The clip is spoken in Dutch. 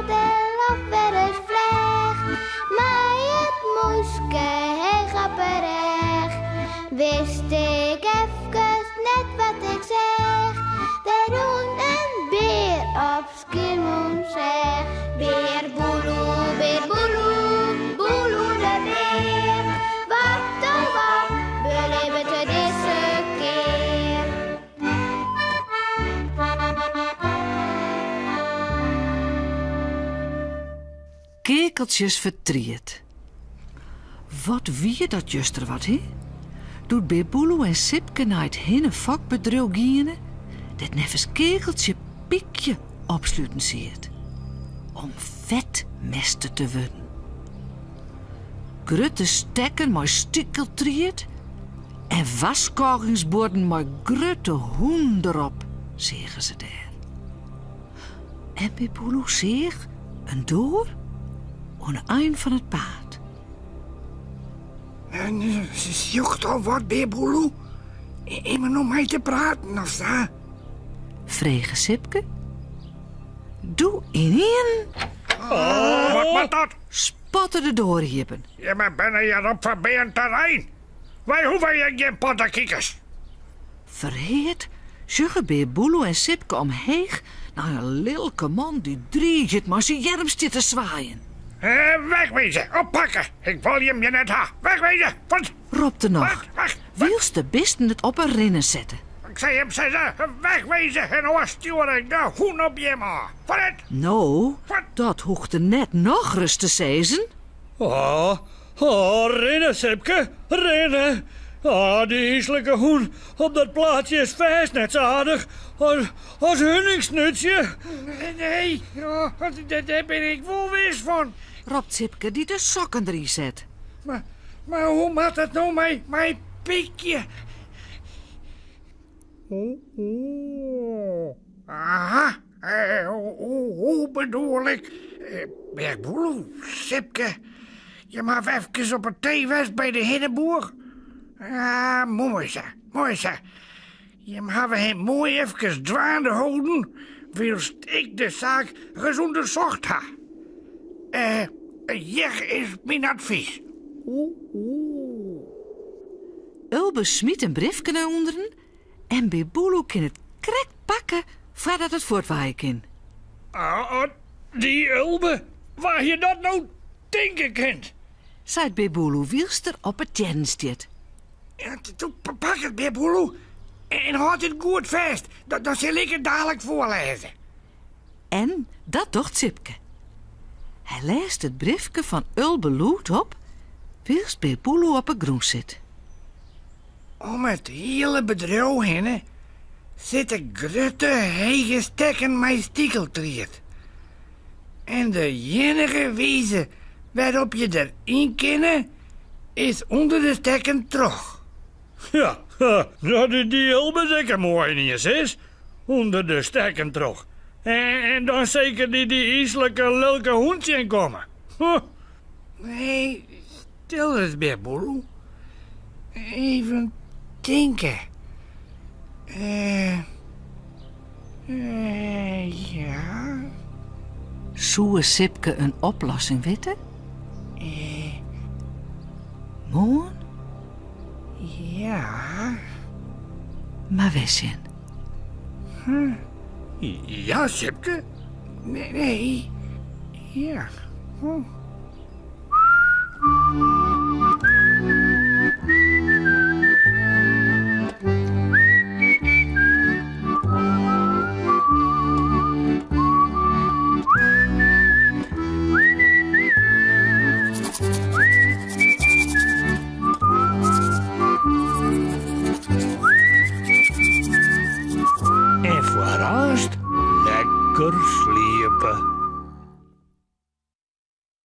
er of wel eens vleeg. Maar het moeske heel grapperig. Wist ik even net wat ik zeg. Daarom een beer op Skiermoen zeg. Beer boeloe, boeloe de beer. Wat oh wat, beleven te deze keer. Kekeltjes vertriet. Wat wie dat juster wat, hè? Doet Beboelo en Sipke naar het hinne vakbedrijf gienen, dat neffens kekeltje piekje opsluiten ziet. Om vetmesten te worden. Grutte stekken met stikkeltriet en waskoringsborden met grutte hoen erop, zeggen ze daar. En Beboelo zegt een door aan het eind van het paard. En ze zoekt al wat, Beboelo. Iemand om mij te praten of zo. Vregen Sipke. Doe in. Wat dat? Spotten de doorhiepen. Je maar binnen je op verbeend terrein. Wij hoeven je geen pottenkiekers. Verheerd zuggen Beboelo en Sipke omheeg naar een lilke man die drieënt maar zijn jerm zit te zwaaien. Wegwezen, oppakken. Ik wil je net ha. Wegwezen. Wat? Ropte nog. Weg. Wils de besten het op een rinnen zetten. Ik zei hem zeggen, wegwezen en dan stuur ik de hoen op je maar. Wat? Nou, Wat? dat hoegde net nog rust te zezen. Rennen, Sipke, rennen. Die hieselijke hoen op dat plaatje is vast net zo aardig als hunningsnutje. Nee, daar ben ik wel wist van. Ropt Sipke die de sokken erin zet. Maar hoe maakt het nou mijn piekje? Aha, hoe bedoel ik? Beboelo, Sipke, je mag even op het theewest bij de Hinneboer. Ja, mooi zo. Je mag hem mooi even dwaande houden, wilst ik de zaak eens onderzocht ha. Hier is mijn advies. Ulbe smiet een briefje naar onderen en Beboelo kan het krek pakken voordat het voortwaaien kan. Die Ulbe, waar je dat nou denken kunt. Zei Beboelo wielster op het tjernstiet. Ja, pak het, Beboelo, en houd het goed vast. Dat zal ik het dadelijk voorlezen. En dat docht Sipke. Hij leest het briefje van Ulbe Loet op, wielst Beboelo op een groen zit. Om het hele bedrijf heen zitten grote hege stekken met stikkeltriet. En de enige wijze waarop je erin kan, is onder de stekken terug. Ja, dat is die Ulbe zeker mooi niet is. Onder de stekken terug. En dan zeker die iselijke lulke hoentje in komen. Nee, stil eens, Beboelo. Even denken. Ja. Zoe Sipke een oplossing weten? Moon? Ja. Maar wisten. Ja, Sipke. Nee. Ja. En voorast lekker sliepen.